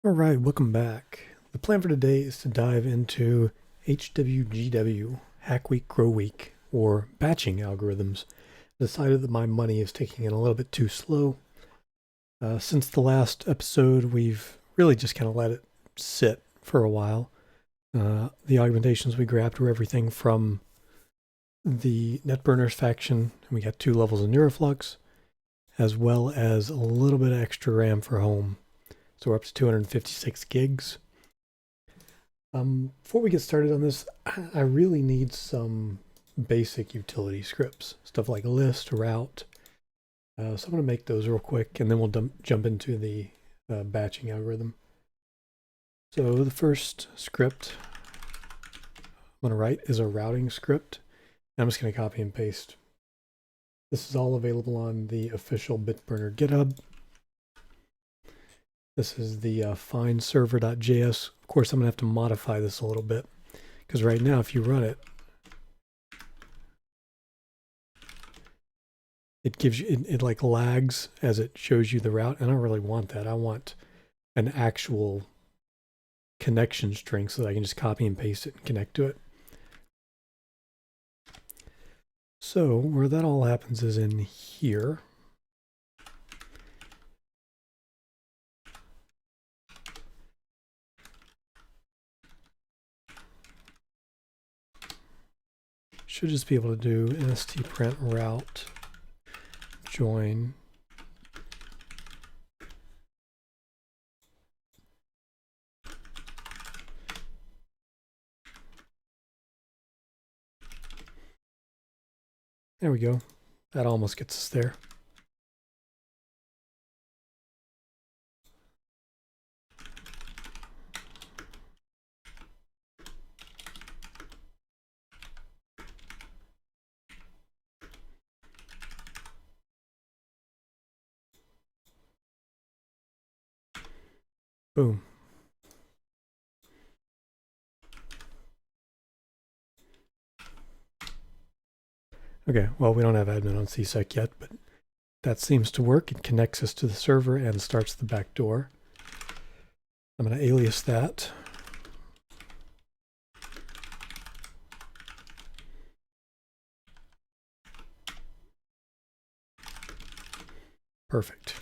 All right, welcome back. The plan for today is to dive into HWGW, Hack Week, Grow Week, or batching algorithms. Decided that my money is taking it a little bit too slow. Since the last episode, we've really just kind of let it sit for a while. The augmentations we grabbed were everything from the Netburners faction, and we got 2 levels of Neuroflux, as well as a little bit of extra RAM for home. So we're up to 256 gigs. Before we get started on this, I really need some basic utility scripts, stuff like list, route. So I'm going to make those real quick, and then we'll jump into the batching algorithm. So the first script I'm going to write is a routing script. I'm just going to copy and paste. This is all available on the official Bitburner GitHub. This is the findserver.js. Of course, I'm going to have to modify this a little bit because right now, if you run it, it gives you, it like lags as it shows you the route. And I don't really want that. I want an actual connection string so that I can just copy and paste it and connect to it. So where that all happens is in here. Should just be able to do stprint route join there we go. That almost gets us there. Boom. Okay, well, we don't have admin on CSEC yet, but that seems to work. It connects us to the server and starts the back door. I'm going to alias that. Perfect.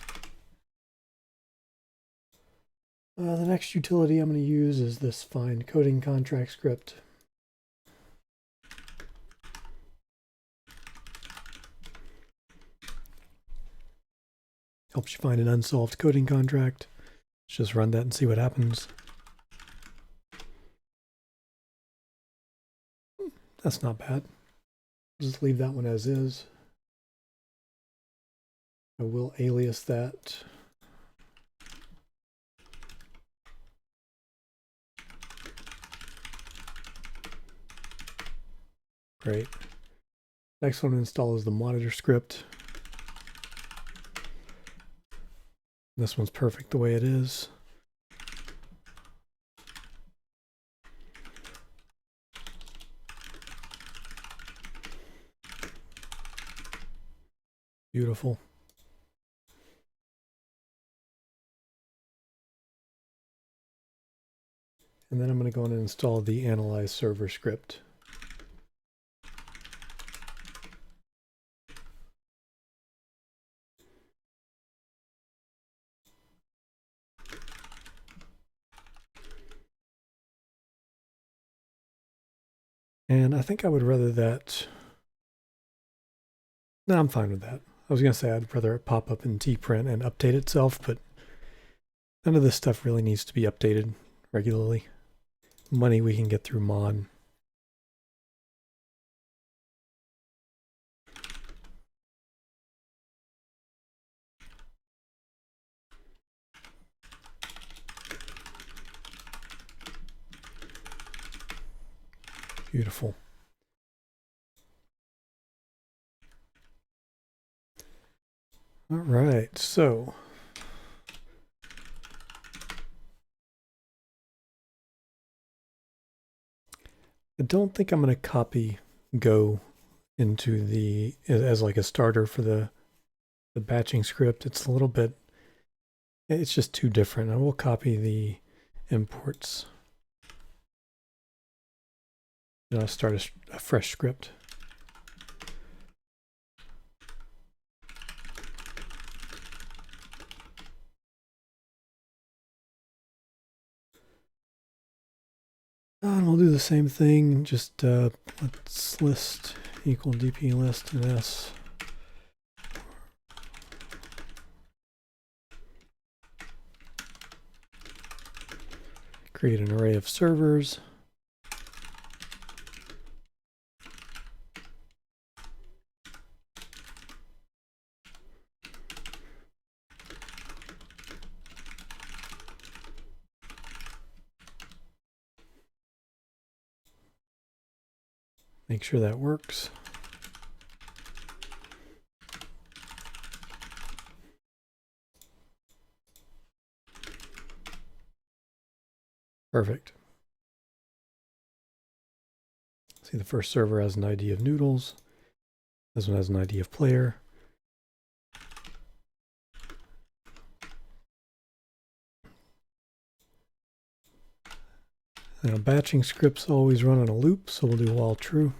The next utility I'm going to use is this find coding contract script. Helps you find an unsolved coding contract. Let's just run that and see what happens. That's not bad. Just leave that one as is. I will alias that. Great. Next one to install is the monitor script. This one's perfect the way it is. Beautiful. And then I'm going to go in and install the analyze server script. And I think I would rather that. No, I'm fine with that. I was going to say I'd rather it pop up in tprint and update itself, but none of this stuff really needs to be updated regularly. Money we can get through Mon. Beautiful. All right, so I don't think I'm going to copy Go into the as like a starter for the batching script. It's a little bit It's just too different. I will copy the imports. And I'll start a fresh script. And we'll do the same thing, just let's list equal dp list and s. Create an array of servers. Make sure that works. Perfect. See, the first server has an ID of noodles. This one has an ID of player. Now, batching scripts always run on a loop, so we'll do while true.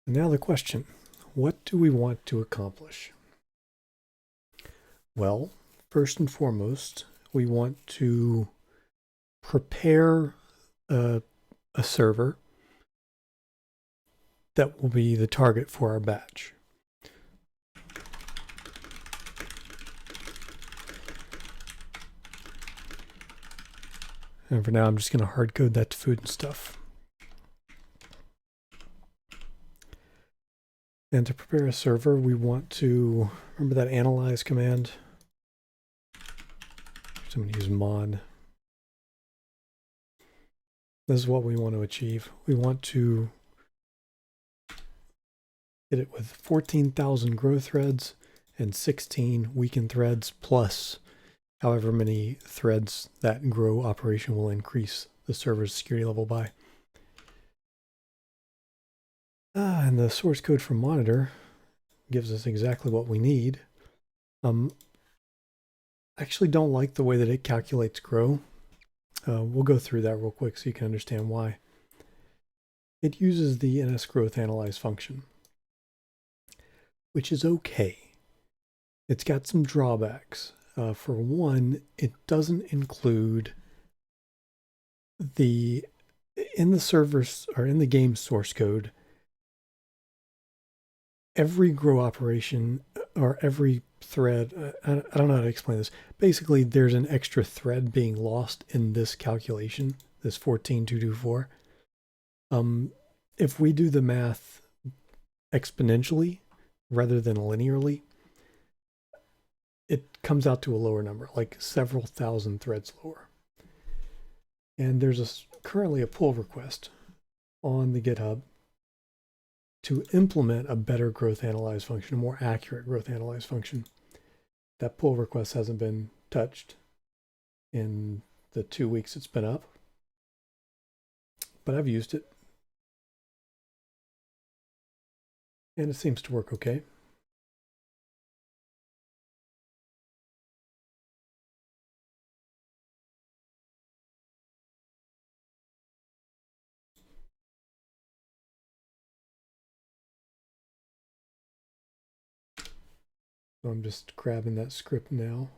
And now the question, what do we want to accomplish? Well, first and foremost, we want to prepare a server that will be the target for our batch. And for now, I'm just going to hard code that to food and stuff. And to prepare a server, we want to remember that analyze command. So I'm going to use mod. This is what we want to achieve. We want to hit it with 14,000 grow threads and 16 weaken threads, plus however many threads that grow operation will increase the server's security level by. And the source code for monitor gives us exactly what we need. I actually don't like the way that it calculates grow. We'll go through that real quick so you can understand why. It uses the ns_growth_analyze function, which is okay. It's got some drawbacks. For one, it doesn't include in the servers or in the game source code, every grow operation or every thread, I don't know how to explain this. Basically, there's an extra thread being lost in this calculation, this 14,224. If we do the math exponentially rather than linearly, it comes out to a lower number, like several thousand threads lower. And there's currently a pull request on the GitHub to implement a better growth analyze function, a more accurate growth analyze function. That pull request hasn't been touched in the 2 weeks it's been up, but I've used it. And it seems to work okay. So I'm just grabbing that script now.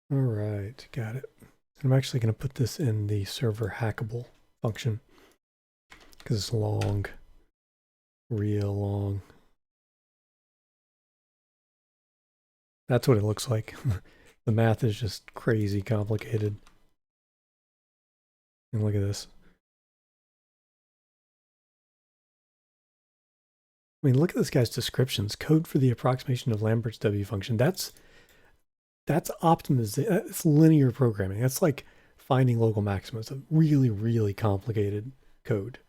All right, got it. I'm actually going to put this in the server hackable function because it's long, real long. That's what it looks like. The math is just crazy complicated. And look at this. I mean, look at this guy's descriptions. Code for the approximation of Lambert's W function. That's optimization. It's linear programming. That's like finding local maxima. It's a really, really complicated code.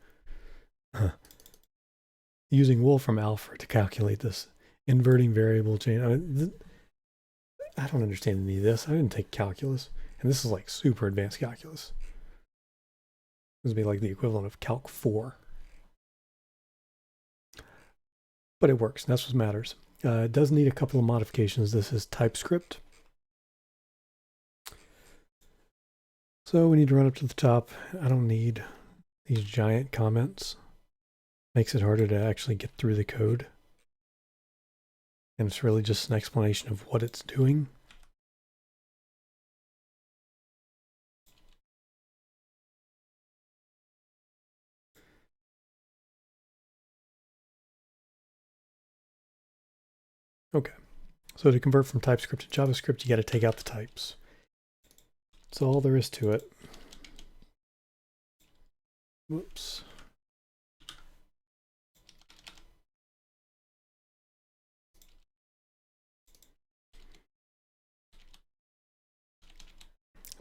Using Wolfram Alpha to calculate this. Inverting variable chain. I don't understand any of this. I didn't take calculus. And this is like super advanced calculus. This would be like the equivalent of Calc 4. But it works. That's what matters. It does need a couple of modifications. This is TypeScript. So we need to run up to the top. I don't need these giant comments. Makes it harder to actually get through the code. And it's really just an explanation of what it's doing. Okay, so to convert from TypeScript to JavaScript, you got to take out the types. That's all there is to it. Whoops.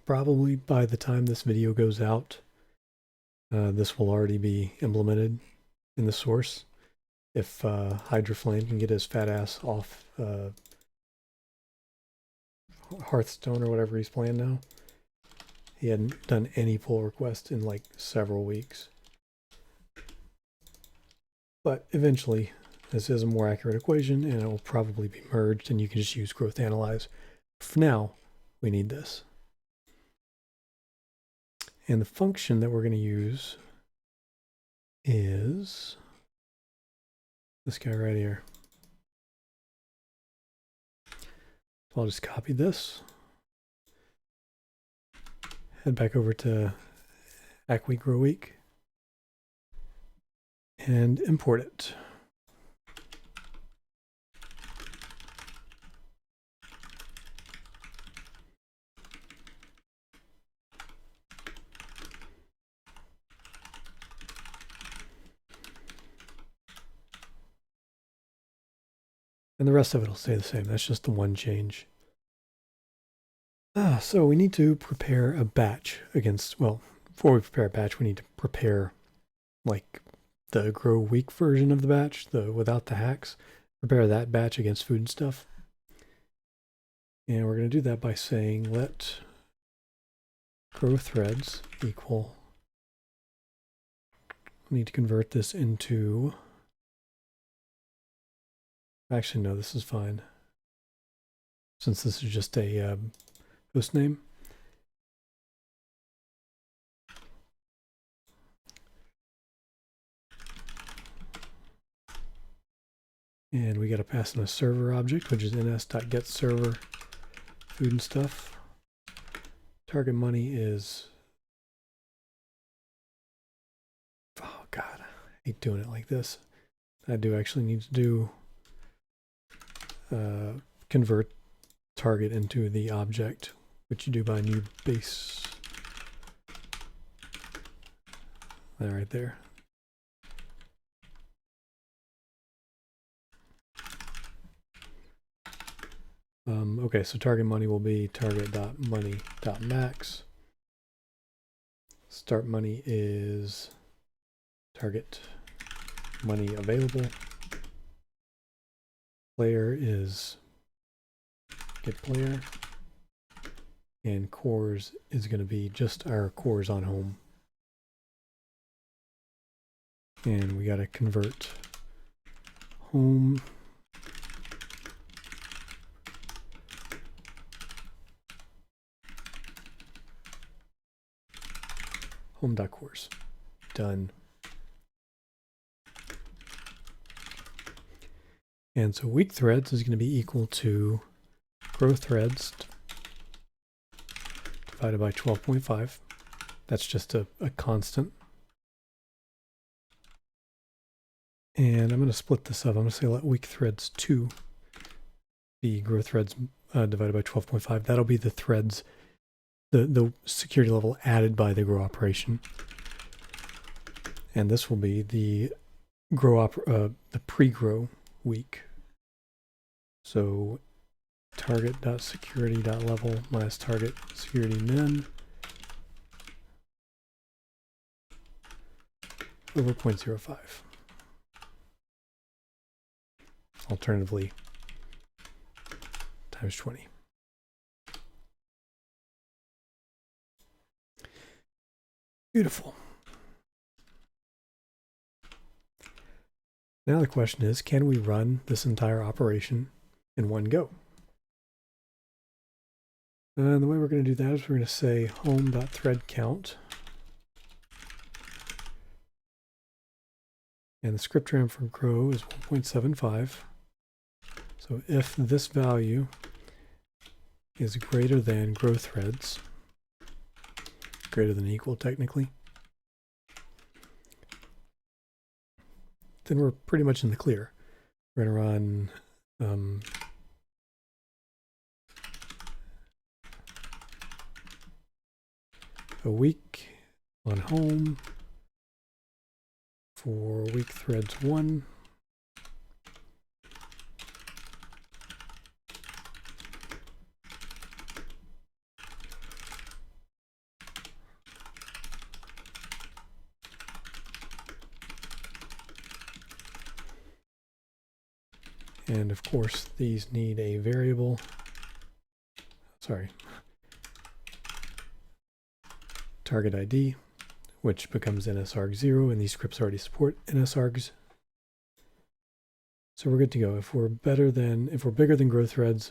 Probably by the time this video goes out, this will already be implemented in the source. If Hydroflame can get his fat ass off Hearthstone or whatever he's playing now. He hadn't done any pull requests in like several weeks. But eventually, this is a more accurate equation and it will probably be merged and you can just use growth analyze. For now, we need this. And the function that we're going to use is this guy right here. So I'll just copy this. Head back over to Hack Week Grow Week and import it. And the rest of it will stay the same. That's just the one change. So we need to prepare a batch against, well, before we prepare a batch, we need to prepare like the grow week version of the batch, the without the hacks. Prepare that batch against food and stuff. And we're going to do that by saying let grow threads equal. We need to convert this into, actually no, this is fine. Since this is just a host name. And we got to pass in a server object, which is ns.getServer food and stuff. Target money is, oh God, I hate doing it like this. I do actually need to do convert target into the object, which you do by new base. That right there. Okay, so target money will be target.money.max. Start money is target money available. Player is get player. And cores is going to be just our cores on home. And we got to convert home home.cores. Done. And so week threads is going to be equal to grow threads divided by 12.5. That's just a constant. And I'm going to split this up. I'm going to say let week threads 2 the grow threads divided by 12.5. That'll be the threads, the security level added by the grow operation. And this will be the the pre-grow week. So target.security.level minus target security min over 0.05. Alternatively, times 20. Beautiful. Now the question is, can we run this entire operation in one go? And the way we're going to do that is we're going to say home.threadCount. And the script ram for grow is 1.75. So if this value is greater than grow threads, greater than equal technically, then we're pretty much in the clear. We're going to run a week on home for week threads 1. And of course, these need a variable. Sorry. Target ID, which becomes nsarg0, and these scripts already support nsargs. So we're good to go. If we're bigger than grow threads,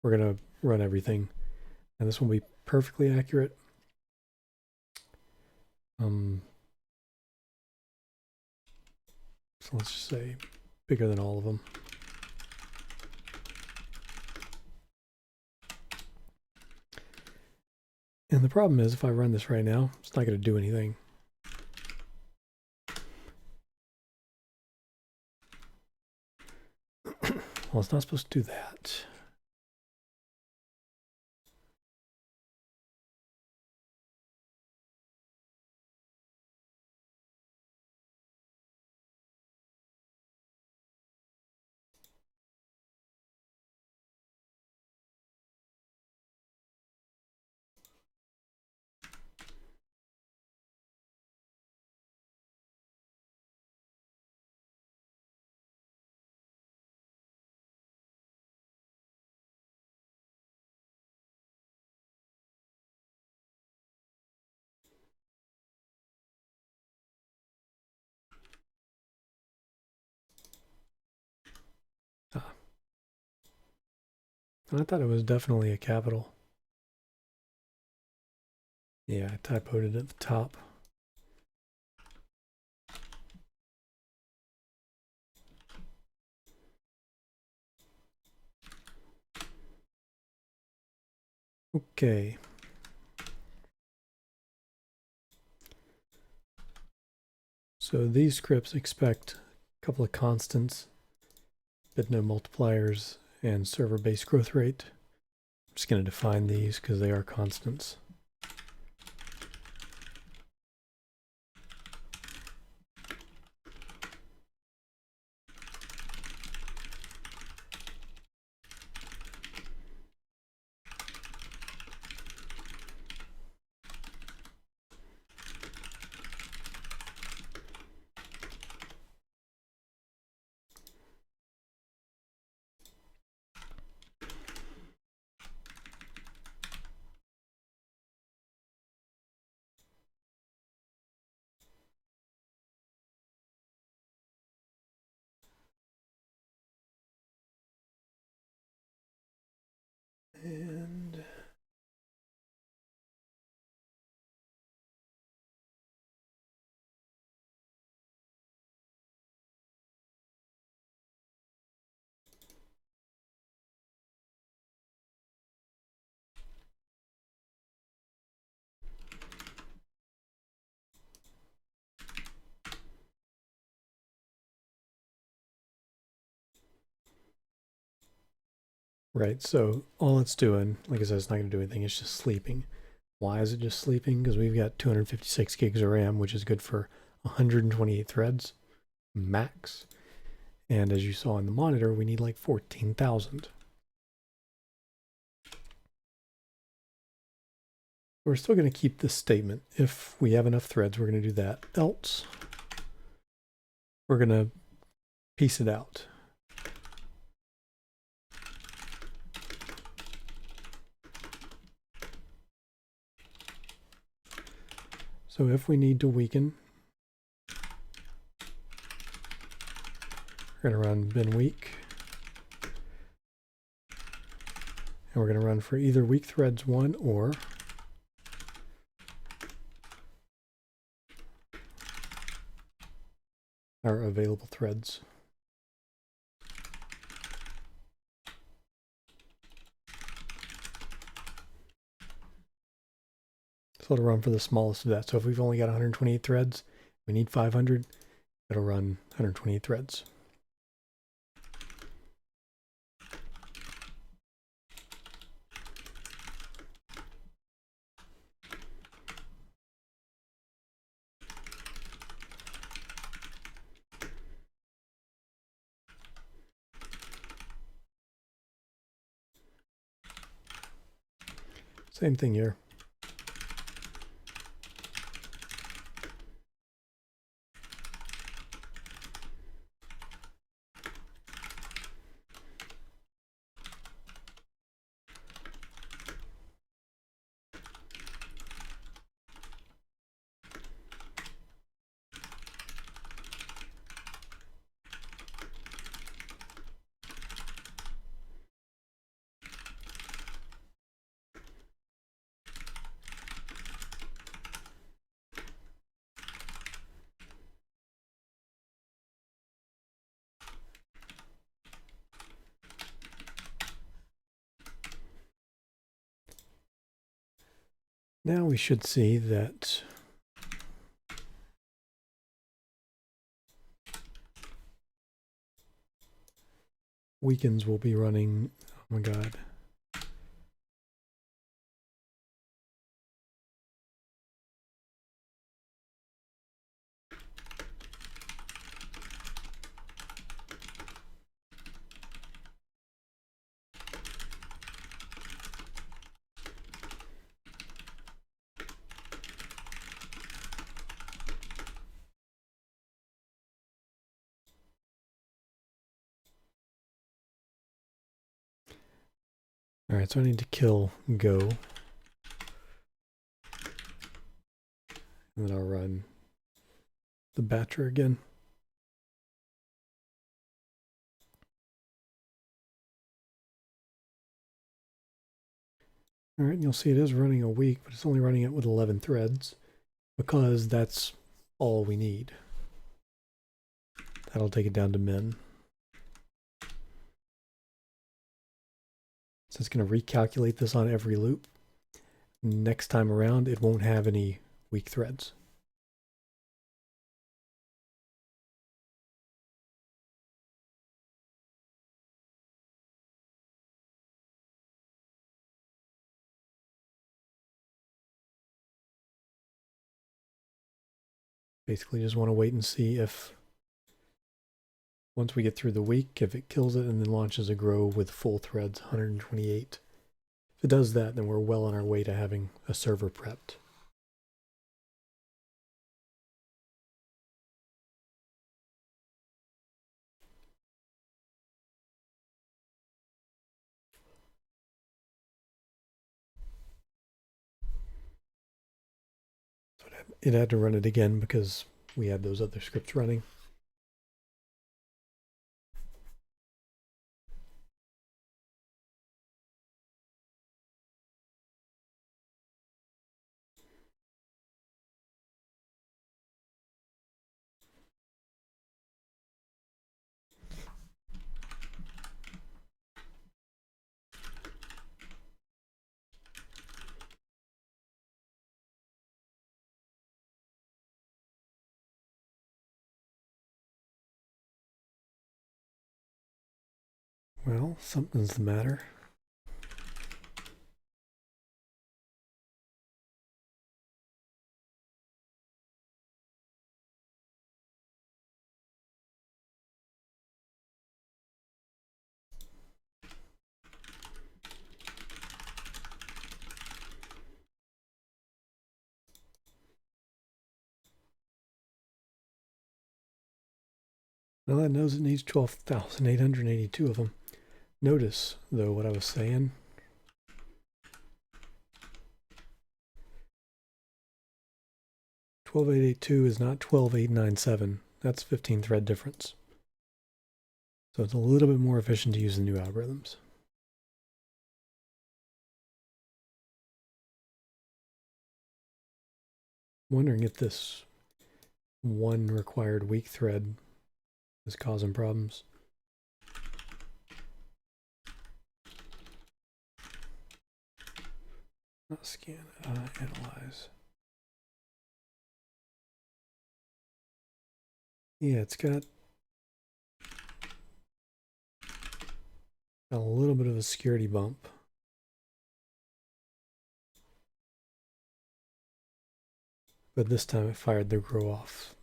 we're going to run everything, and this will be perfectly accurate. So let's just say bigger than all of them. And the problem is, if I run this right now, it's not going to do anything. Well, it's not supposed to do that. I thought it was definitely a capital. Yeah, I typoed it at the top. Okay. So these scripts expect a couple of constants, but no multipliers, and server-based growth rate. I'm just going to define these because they are constants. And Right, so all it's doing, like I said, it's not going to do anything, it's just sleeping. Why is it just sleeping? Because we've got 256 gigs of RAM, which is good for 128 threads max. And as you saw in the monitor, we need like 14,000. We're still going to keep this statement. If we have enough threads, we're going to do that. Else, we're going to piece it out. So if we need to weaken, we're going to run bin weak. And we're going to run for either weak threads 1 or our available threads. So it'll run for the smallest of that. So if we've only got 128 threads, we need 500, it'll run 128 threads. Same thing here. Now we should see that weakens will be running, oh my god. All right, so I need to kill go. And then I'll run the batcher again. All right, and you'll see it is running a week, but it's only running it with 11 threads because that's all we need. That'll take it down to min. So it's going to recalculate this on every loop. Next time around, it won't have any weak threads. Basically just want to wait and see if, once we get through the week, if it kills it and then launches a grow with full threads, 128. If it does that, then we're well on our way to having a server prepped. So it had to run it again because we had those other scripts running. Well, something's the matter. Now that knows it needs 12,882 of them. Notice, though, what I was saying. $12,882 is not 12,897. That's 15 thread difference. So it's a little bit more efficient to use the new algorithms. I'm wondering if this one required weak thread is causing problems. Not scan, analyze. Yeah, it's got a little bit of a security bump. But this time it fired the grow off.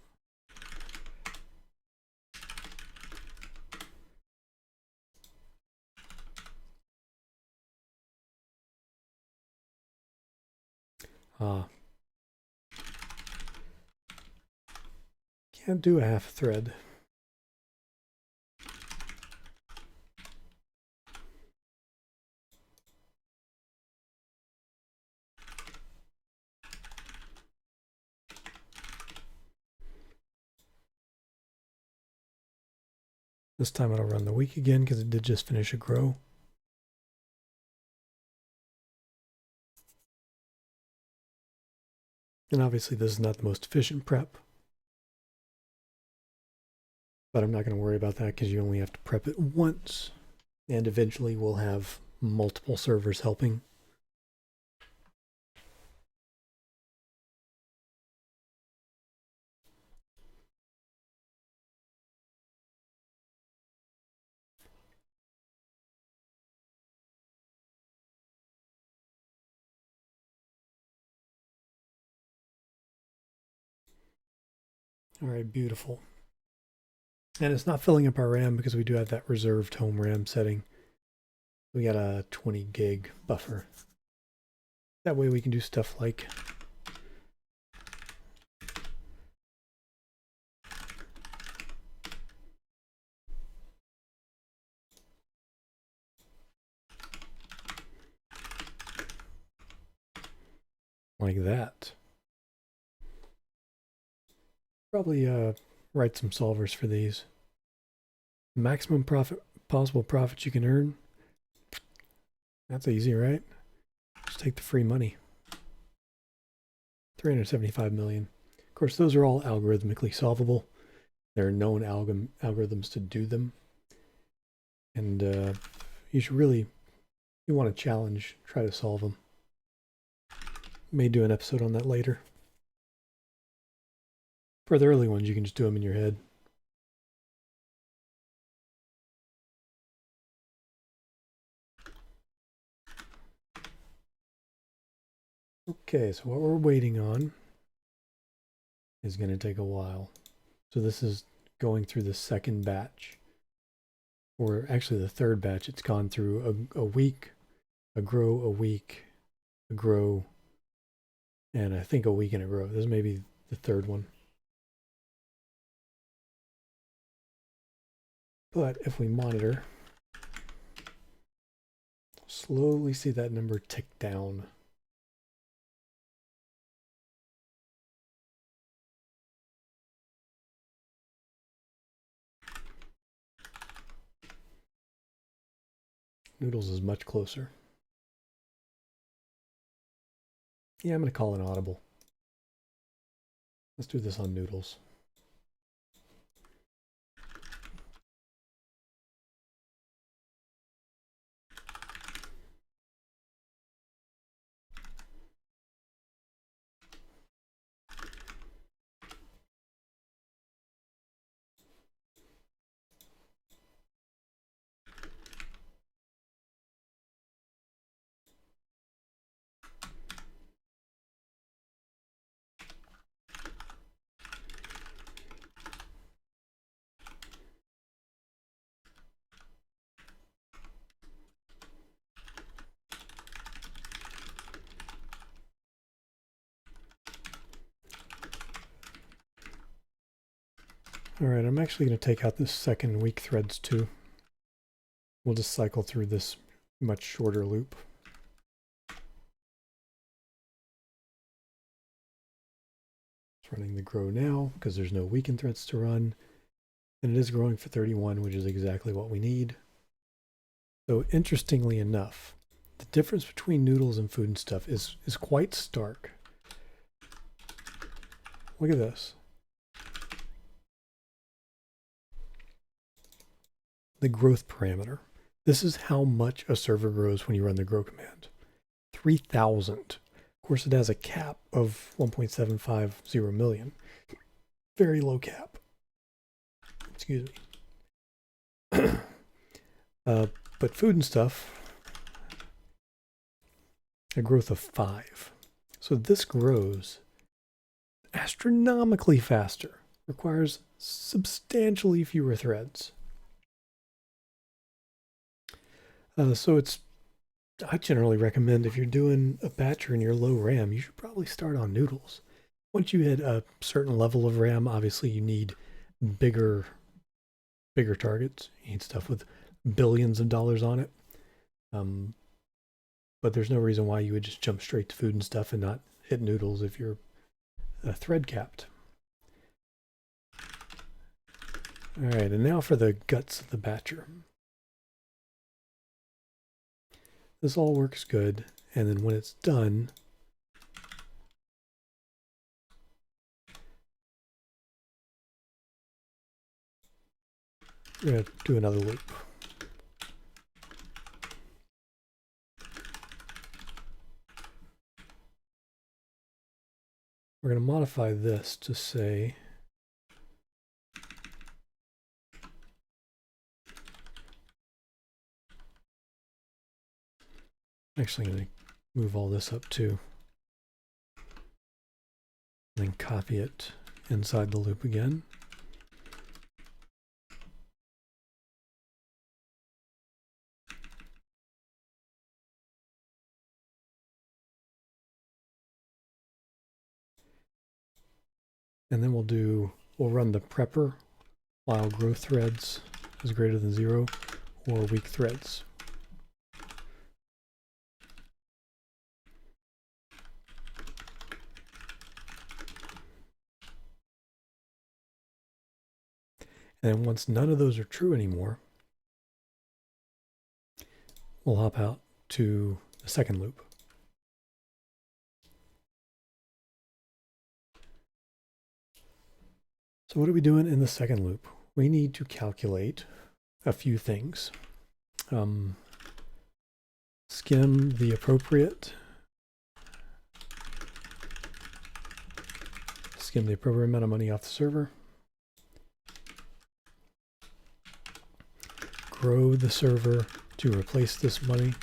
Can't do a half thread. This time it'll run the week again because it did just finish a grow. And obviously this is not the most efficient prep. But I'm not going to worry about that because you only have to prep it once. And eventually we'll have multiple servers helping. All right, beautiful. And it's not filling up our RAM because we do have that reserved home RAM setting. We got a 20 gig buffer. That way we can do stuff like that. Probably write some solvers for these. Maximum possible profit you can earn. That's easy, right? Just take the free money. 375 million. Of course, those are all algorithmically solvable. There are known algorithms to do them. And you should really, you want to challenge, try to solve them. May do an episode on that later. For the early ones, you can just do them in your head. Okay, so what we're waiting on is going to take a while. So this is going through the second batch, or actually the third batch. It's gone through a week, a grow, a week, a grow, and I think a week and a grow. This may be the third one. But if we monitor, slowly see that number tick down. Noodles is much closer. Yeah, I'm going to call an audible. Let's do this on Noodles. All right, I'm actually going to take out this second weak threads too. We'll just cycle through this much shorter loop. It's running the grow now because there's no weakened threads to run. And it is growing for 31, which is exactly what we need. So interestingly enough, the difference between noodles and food and stuff is quite stark. Look at this. The growth parameter. This is how much a server grows when you run the grow command. 3,000. Of course, it has a cap of 1.750 million. Very low cap. Excuse me. But food and stuff, a growth of 5. So this grows astronomically faster, requires substantially fewer threads. So I generally recommend if you're doing a batcher and you're low RAM, you should probably start on noodles. Once you hit a certain level of RAM, obviously you need bigger targets. You need stuff with billions of dollars on it. But there's no reason why you would just jump straight to food and stuff and not hit noodles if you're thread capped. All right, and now for the guts of the batcher. This all works good, and then when it's done, we're going to do another loop. We're going to modify this to say actually going to move all this up too, and then copy it inside the loop again. And then we'll run the prepper while growth threads is greater than 0 or weak threads. And then once none of those are true anymore, we'll hop out to the second loop. So what are we doing in the second loop? We need to calculate a few things. Skim the appropriate amount of money off the server. Grow the server to replace this money.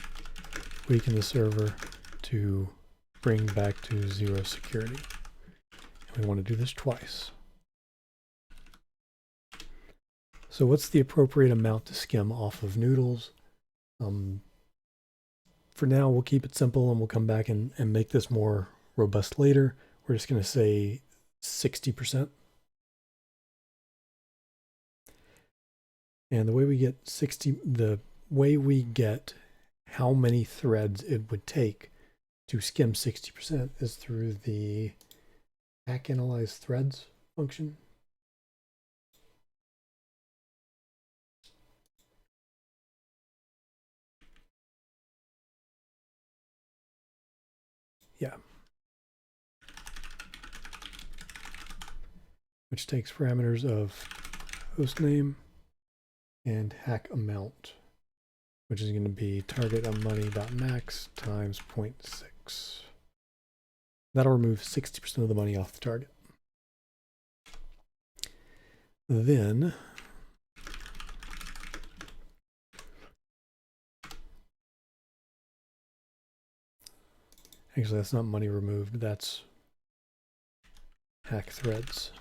Weaken the server to bring back to 0 security. And we want to do this twice. So what's the appropriate amount to skim off of noodles? For now, we'll keep it simple and we'll come back and make this more robust later. We're just going to say 60%. And the way we get how many threads it would take to skim 60% is through the hack analyze threads function. Yeah. Which takes parameters of hostname and hack amount, which is going to be target of money.max times 0.6. That'll remove 60% of the money off the target. Then actually, that's not money removed, that's hack threads.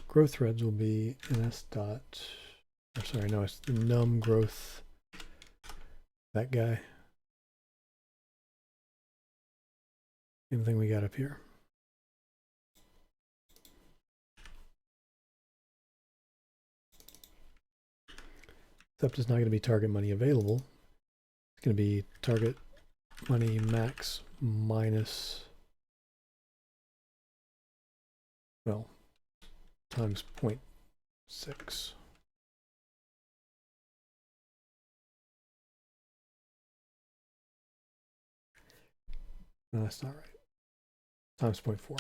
Growth threads will be ns dot, or sorry, no, it's the num growth, that guy. Same thing we got up here. except it's not going to be target money available. It's going to be target money max minus, well, times 0.6. No, that's not right. Times 0.4.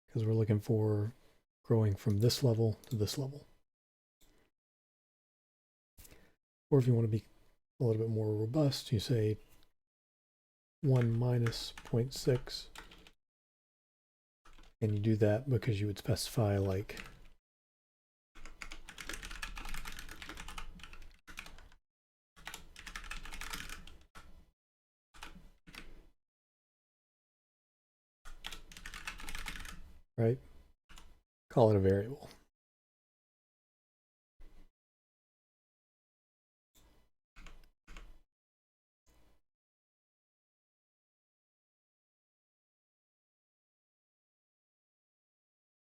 Because we're looking for growing from this level to this level. Or if you want to be a little bit more robust, you say 1 minus 0.6. And you do that because you would specify like right? Call it a variable.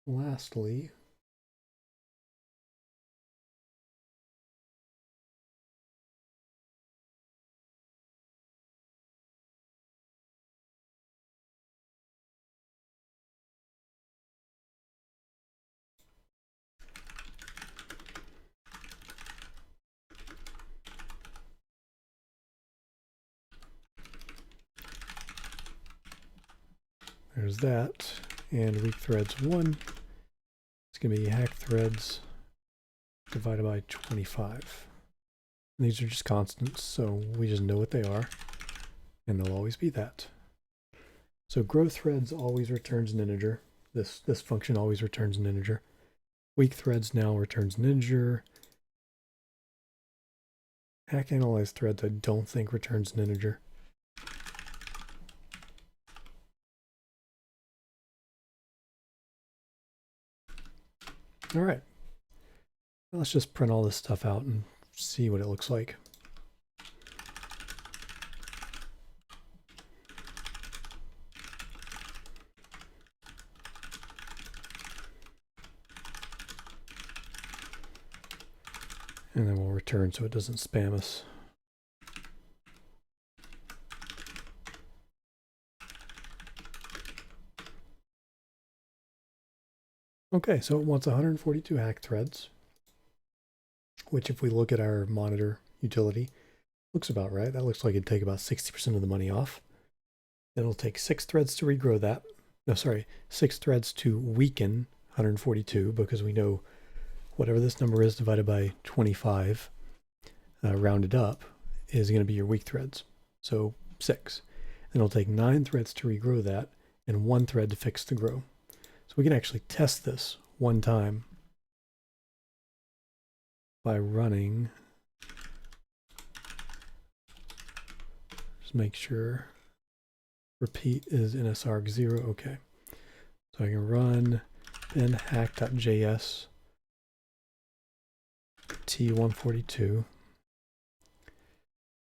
Lastly, there's that. And weak threads 1. It's going to be hack threads divided by 25. And these are just constants, so we just know what they are. And they'll always be that. So grow threads always returns an integer. This function always returns an integer. Weak threads now returns an integer. Hack analyze threads I don't think returns an integer. All right. Let's just print all this stuff out and see what it looks like. And then we'll return so it doesn't spam us. Okay, so it wants 142 hack threads, which if we look at our monitor utility, looks about right. That looks like it'd take about 60% of the money off. Then it'll take 6 threads to regrow that. No, sorry, 6 threads to weaken 142, because we know whatever this number is divided by 25, rounded up, is going to be your weak threads. So 6. Then it'll take 9 threads to regrow that, and 1 thread to fix the grow. So we can actually test this one time by running, just make sure repeat is nsarg0. Okay. So I can run bin hack.js T142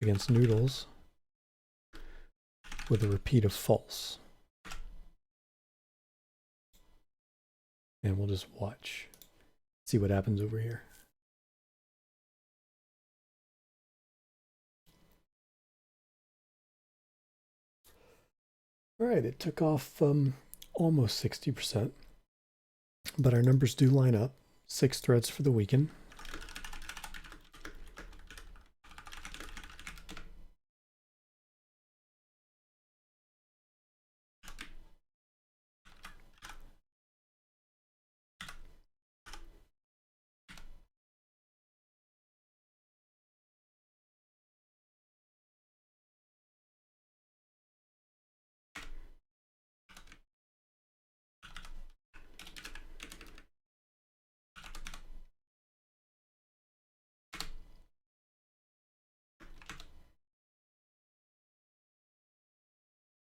against noodles with a repeat of false. And we'll just watch, see what happens over here. All right, it took off almost 60%, but our numbers do line up. 6 threads for the weekend.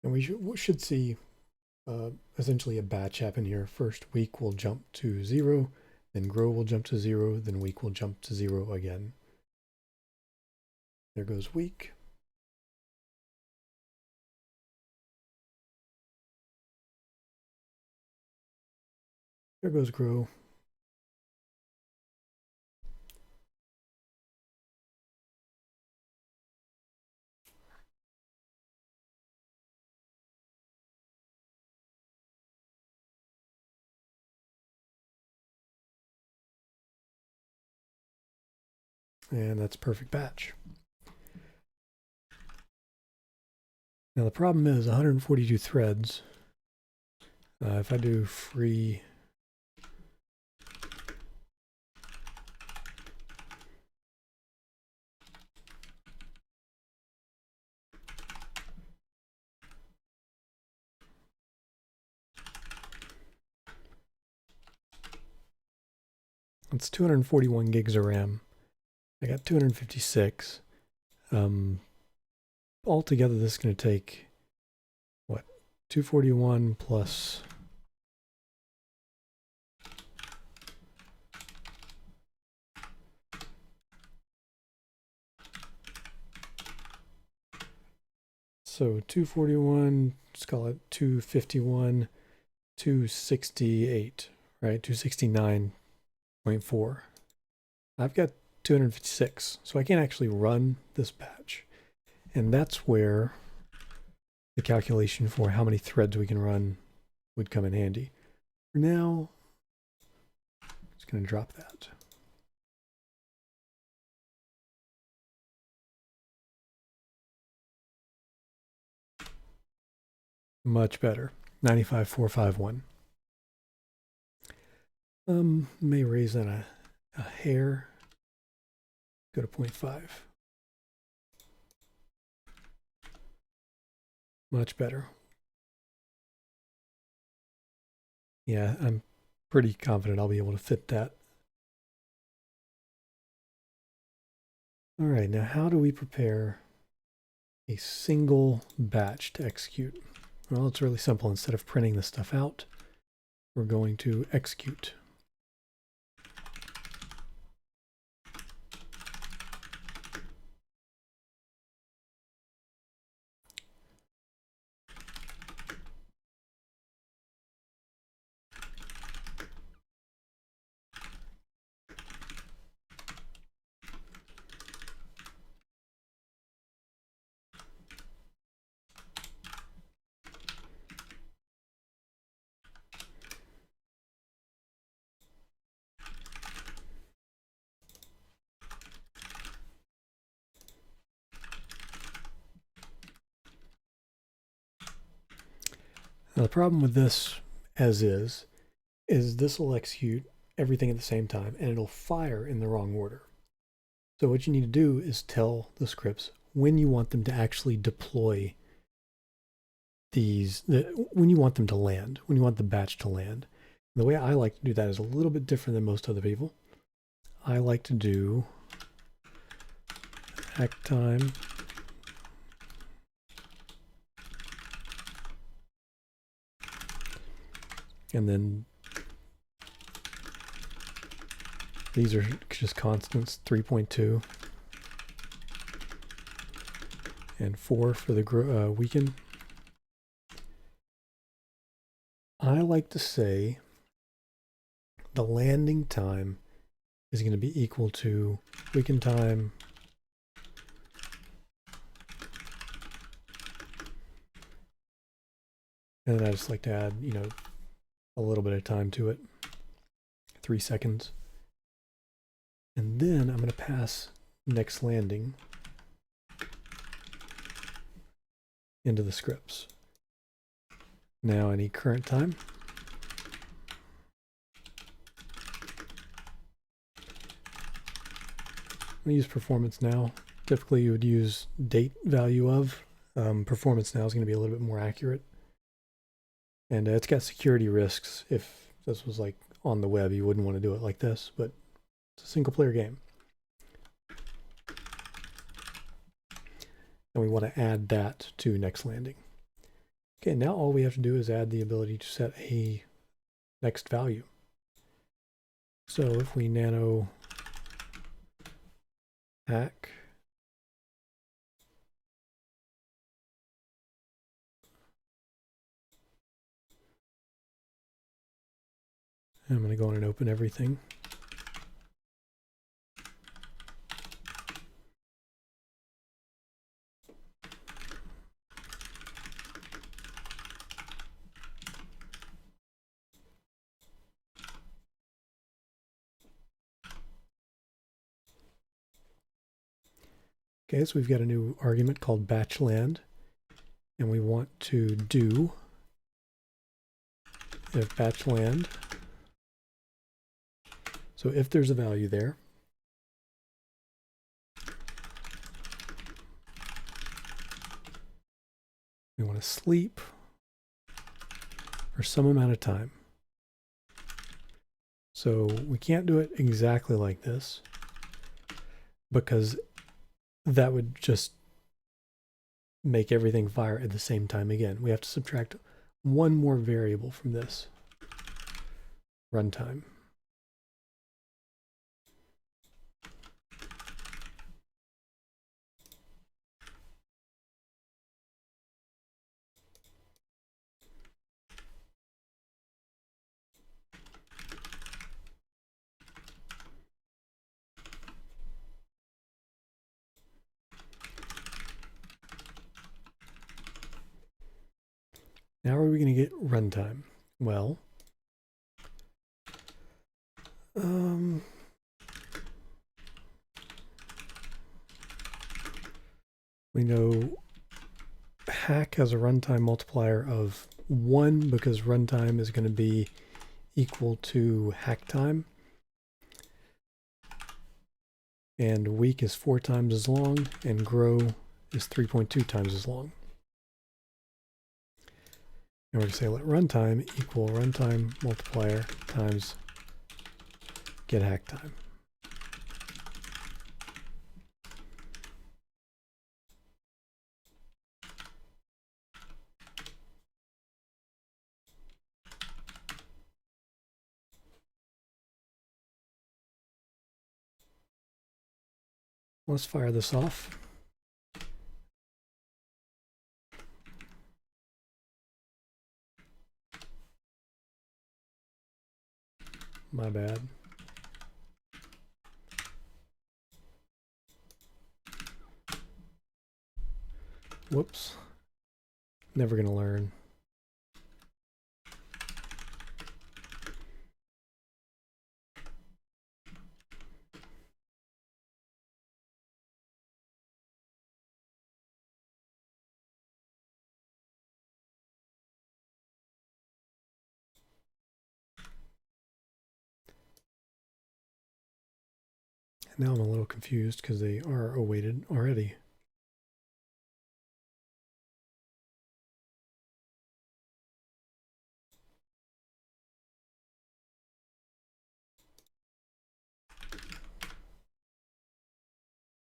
And we should see essentially a batch happen here. First week will jump to 0, then grow will jump to 0, then week will jump to 0 again. There goes week. There goes grow. and that's a perfect batch. Now the problem is 142 threads. If I do free it's 241 gigs of RAM. I got 256. Altogether, this is going to take, what, 241 plus... So 241, let's call it 251, 268, right? 269.4. I've got 256, so I can't actually run this batch. And that's where the calculation for how many threads we can run would come in handy. For now, I'm just going to drop that. Much better. 95,451. May raise that a hair. Go to 0.5. Much better. Yeah, I'm pretty confident I'll be able to fit that. All right, now how do we prepare a single batch to execute? Well, it's really simple. Instead of printing this stuff out, we're going to execute. Now, the problem with this, as is this will execute everything at the same time, and it'll fire in the wrong order. So what you need to do is tell the scripts when you want them to actually deploy these, when you want them to land, when you want the batch to land. And the way I like to do that is a little bit different than most other people. I like to do act time and then these are just constants, 3.2 and 4 for the weekend. I like to say the landing time is going to be equal to weekend time and then I just like to add, you know, a little bit of time to it, 3 seconds. And then I'm going to pass next landing into the scripts. Now I need current time. I'm going to use performance now. Typically you would use date value of. Performance now is going to be a little bit more accurate. And it's got security risks. If this was like on the web, you wouldn't want to do it like this, but it's a single player game. And we want to add that to next landing. Okay, now all we have to do is add the ability to set a next value. So if we nano hack I'm going to go in and open everything. Okay, so we've got a new argument called batchland, and we want to do if batchland. So if there's a value there, we want to sleep for some amount of time. So we can't do it exactly like this because that would just make everything fire at the same time again. We have to subtract one more variable from this, runtime. Now are we going to get runtime? Well, we know hack has a runtime multiplier of 1 because runtime is going to be equal to hack time. And week is 4 times as long, and grow is 3.2 times as long. And we're going to say let runtime equal runtime multiplier times get hack time. Let's fire this off. My bad. Whoops. Never gonna learn. Now I'm a little confused because they are awaited already.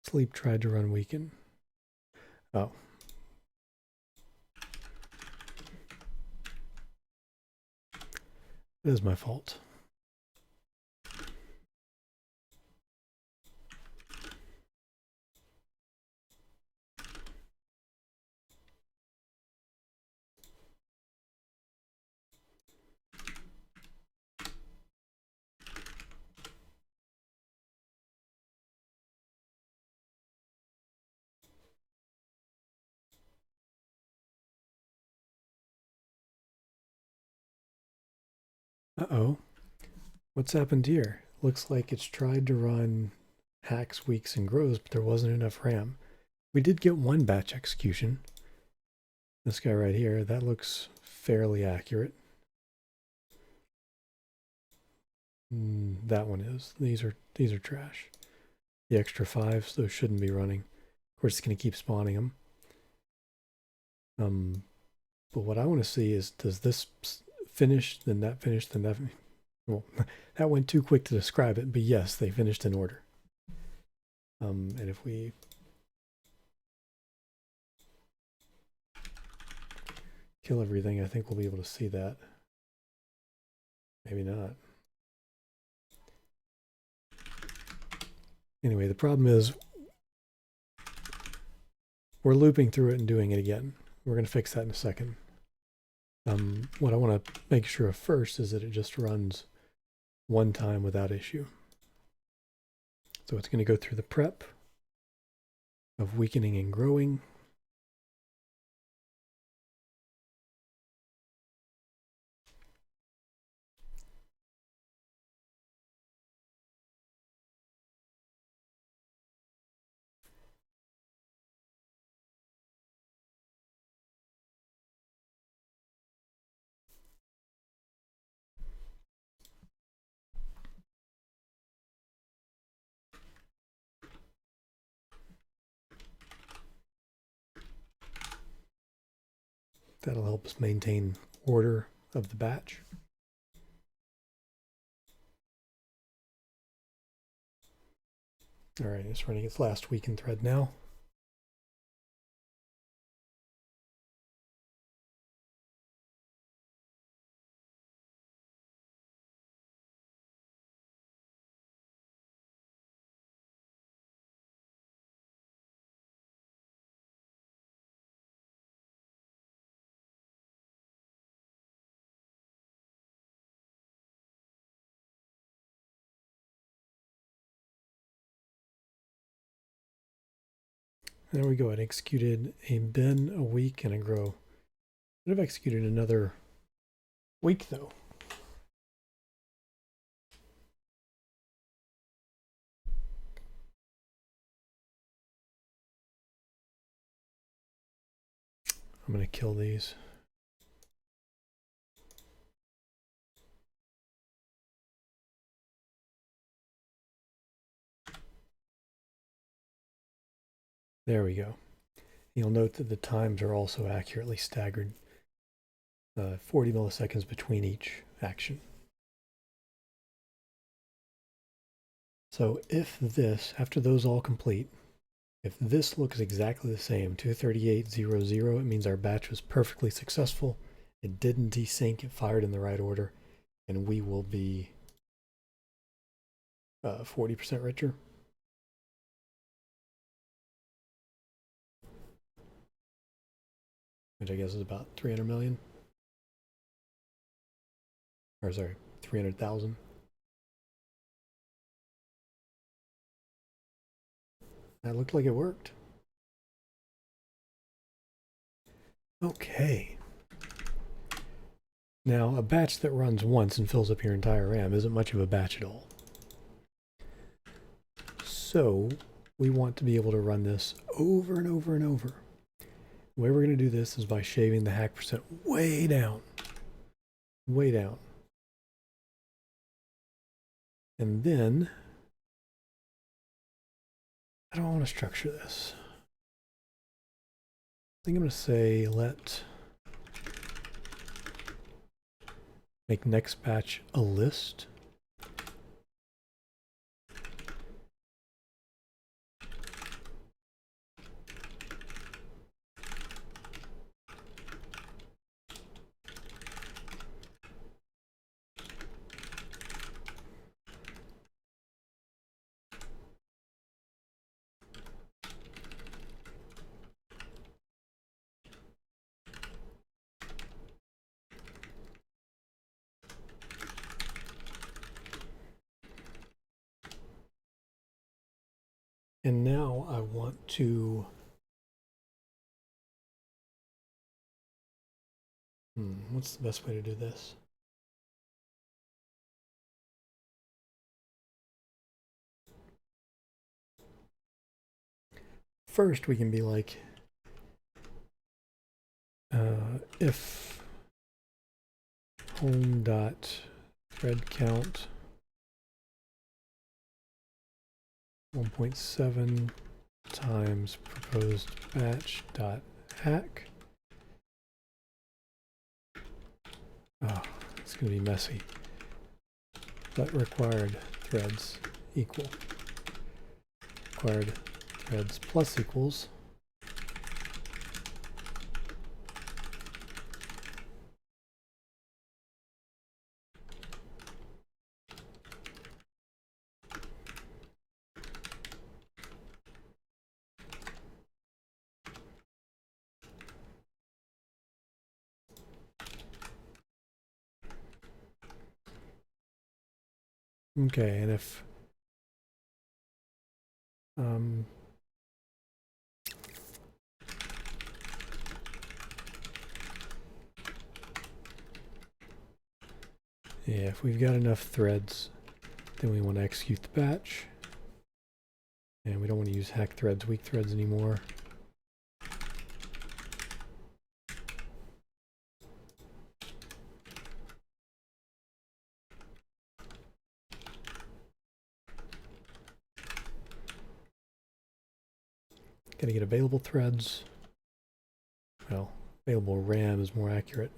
Sleep tried to run weaken. Oh. It is my fault. Uh-oh. What's happened here? Looks like it's tried to run hacks, weeks, and grows, but there wasn't enough RAM. We did get one batch execution. This guy right here, that looks fairly accurate. That one is. These are trash. The extra 5s, those shouldn't be running. Of course, it's going to keep spawning them. But what I want to see is, does this finish, then that finish, then that... Well, that went too quick to describe it, but yes, they finished in order. And if we kill everything, I think we'll be able to see that. Maybe not. Anyway, the problem is we're looping through it and doing it again. We're going to fix that in a second. What I want to make sure of first is that it just runs one time without issue. So it's going to go through the prep of weakening and growing. That'll help us maintain order of the batch. All right, it's running its last weekend thread now. There we go. It executed a bin, a week, and a grow. Could have executed another week though. I'm going to kill these. There we go. You'll note that the times are also accurately staggered. 40 milliseconds between each action. So if this, after those all complete, if this looks exactly the same, 238.00, it means our batch was perfectly successful. It didn't desync, it fired in the right order, and we will be 40% richer. Which I guess is about 300 million. Or sorry, 300,000. That looked like it worked. Okay. Now, a batch that runs once and fills up your entire RAM isn't much of a batch at all. So, we want to be able to run this over and over and over. The way we're going to do this is by shaving the hack percent way down. Way down. And then, how do I want to structure this? I think I'm going to say make next batch a list. And now I want to what's the best way to do this? First, we can be like, if home dot thread count 1.7 times proposed batch dot hack. Oh, it's going to be messy. But required threads equal. Required threads plus equals. Okay, and if yeah, if we've got enough threads, then we want to execute the batch. And we don't want to use hack threads, weak threads anymore. Gonna get available threads. Well, Available RAM is more accurate.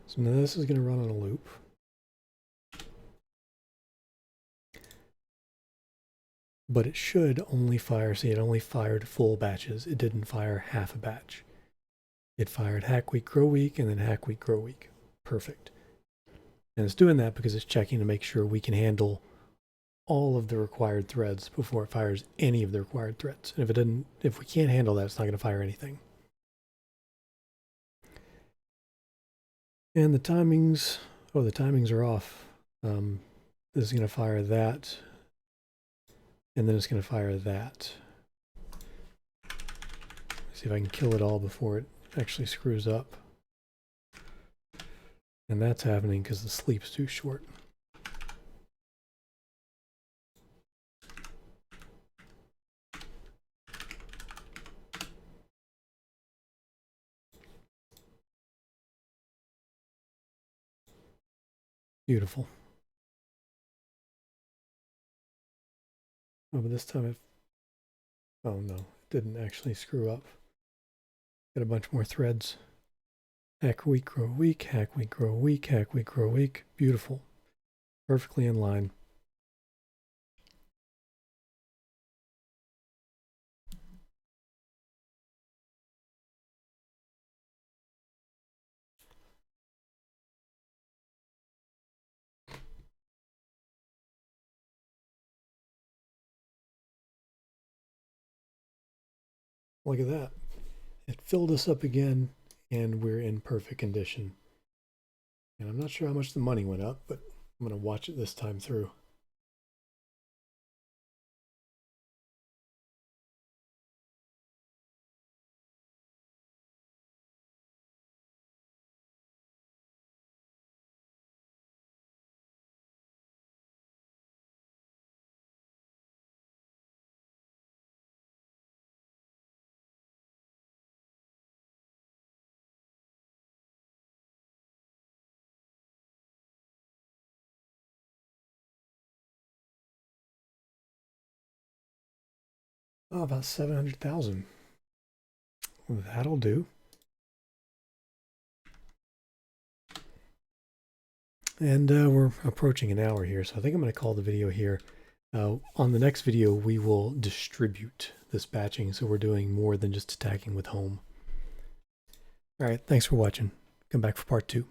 So now this is going to run on a loop. But it should only fire, see, it only fired full batches. It didn't fire half a batch. It fired hack week, grow week, and then hack week, grow week. Perfect. And it's doing that because it's checking to make sure we can handle all of the required threads before it fires any of the required threads. And if we can't handle that, it's not going to fire anything. And the timings, the timings are off. This is going to fire that, and then it's going to fire that. See if I can kill it all before it actually screws up. And that's happening because the sleep's too short. Beautiful. Oh, but this time it... Oh no, it didn't actually screw up. Got a bunch more threads. Hack week, grow week, hack week, grow week, hack week, grow week. Beautiful. Perfectly in line. Look at that. It filled us up again, and we're in perfect condition. And I'm not sure how much the money went up, but I'm going to watch it this time through. Oh, about 700,000. That'll do. And we're approaching an hour here, so I think I'm going to call the video here. On the next video, we will distribute this batching, so we're doing more than just attacking with home. All right, thanks for watching. Come back for part 2.